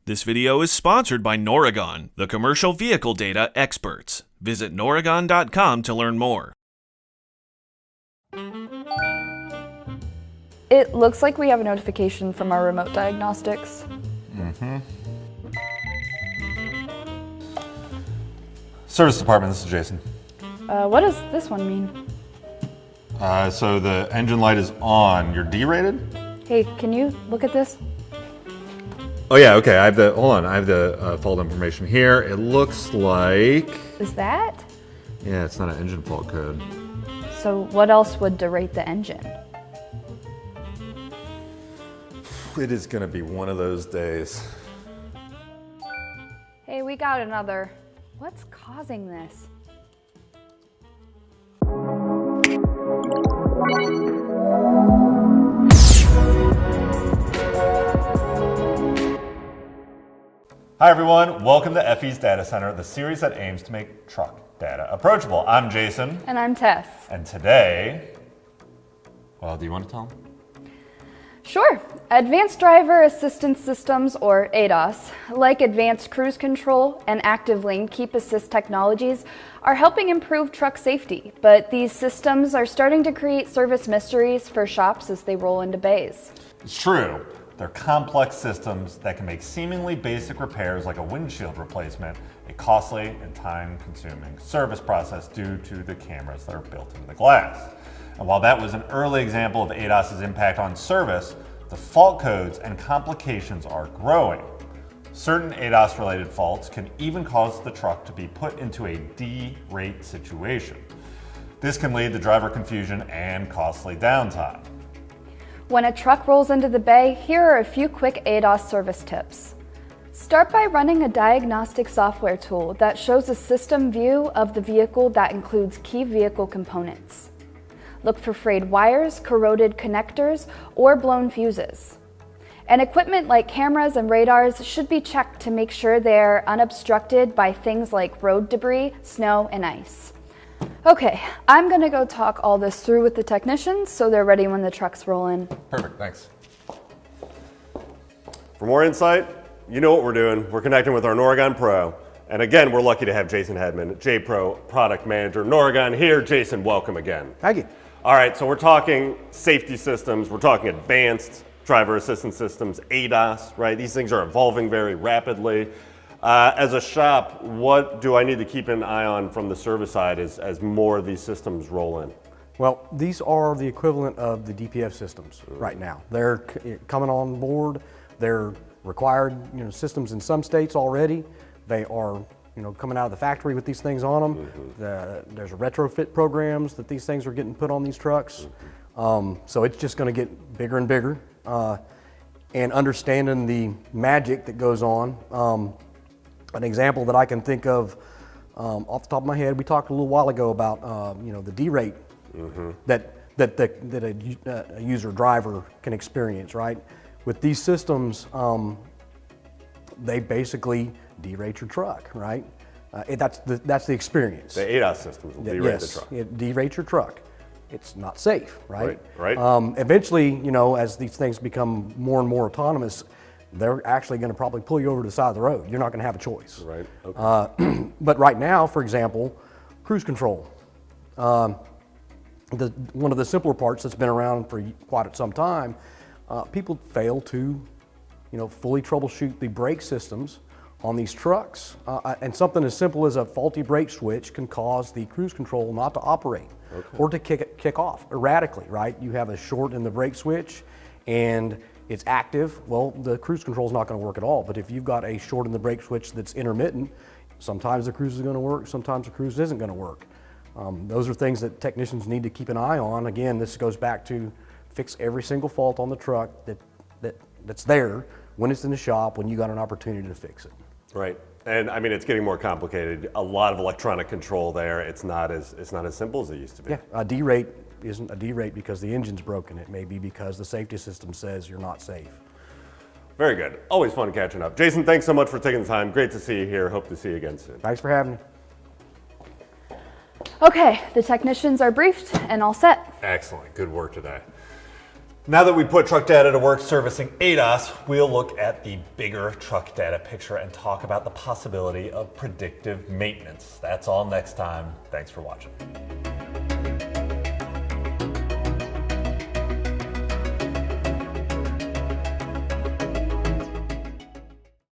This video is sponsored by Noragon, the commercial vehicle data experts. Visit noragon.com to learn more. It looks like we have a notification from our remote diagnostics. Service department, this is Jason. What does this one mean? So the engine light is on. You're derated? Hey, can you look at this? Oh yeah, okay. I have the fault information here. It looks like, Is that? yeah, it's not an engine fault code. So what else would derate the engine? It is gonna be one of those days. Hey, we got another. What's causing this? Hi everyone, welcome to FE's Data Center, the series that aims to make truck data approachable. I'm Jason. And I'm Tess. And today, well, do you want to tell them? Sure. Advanced Driver Assistance Systems, or ADAS, like Advanced Cruise Control and Active Lane Keep Assist technologies, are helping improve truck safety, but these systems are starting to create service mysteries for shops as they roll into bays. It's true. They're complex systems that can make seemingly basic repairs like a windshield replacement a costly and time-consuming service process due to the cameras that are built into the glass. And while that was an early example of ADAS's impact on service, the fault codes and complications are growing. Certain ADAS-related faults can even cause the truck to be put into a derate situation. This can lead to driver confusion and costly downtime. When a truck rolls into the bay, here are a few quick ADAS service tips. Start by running a diagnostic software tool that shows a system view of the vehicle that includes key vehicle components. Look for frayed wires, corroded connectors, or blown fuses. And equipment like cameras and radars should be checked to make sure they're unobstructed by things like road debris, snow, and ice. Okay, I'm gonna go talk all this through with the technicians so they're ready when the trucks roll in. Perfect, thanks. For more insight, you know what we're doing. We're connecting with our Noragon Pro. And again, we're lucky to have Jason Hedman, J-Pro Product Manager, Noragon here. Jason, welcome again. Thank you. All right, so we're talking safety systems, we're talking advanced driver assistance systems, ADAS, right? These things are evolving very rapidly. As a shop, what do I need to keep an eye on from the service side as more of these systems roll in? Well, these are the equivalent of the DPF systems right now. They're coming on board. They're required, systems in some states already. They are, coming out of the factory with these things on them. There's retrofit programs that these things are getting put on these trucks. So it's just going to get bigger and bigger. And understanding the magic that goes on. An example that I can think of off the top of my head, we talked a little while ago about the derate that a user driver can experience, right? With these systems, they basically derate your truck, right? That's the experience. The ADAS systems will derate the truck. It derates your truck. It's not safe, right? Right. Eventually, as these things become more and more autonomous, they're actually going to probably pull you over to the side of the road. You're not going to have a choice. Right. Okay. But right now, for example, cruise control. One of the simpler parts that's been around for quite some time, people fail to, fully troubleshoot the brake systems on these trucks. And something as simple as a faulty brake switch can cause the cruise control not to operate or to kick off erratically, right? You have a short in the brake switch and it's active, well, the cruise control is not going to work at all. But if you've got a short in the brake switch that's intermittent, sometimes the cruise is going to work, sometimes the cruise isn't going to work. Those are things that technicians need to keep an eye on. Again, this goes back to fix every single fault on the truck that's there when it's in the shop, when you got an opportunity to fix it. Right. And I mean, it's getting more complicated. A lot of electronic control there. It's not as simple as it used to be. Yeah, a derate isn't a derate because the engine's broken. It may be because the safety system says you're not safe. Very good. Always fun catching up. Jason, thanks so much for taking the time. Great to see you here. Hope to see you again soon. Thanks for having me. Okay, the technicians are briefed and all set. Excellent. Good work today. Now that we put truck data to work servicing ADAS, we'll look at the bigger truck data picture and talk about the possibility of predictive maintenance. That's all next time. Thanks for watching.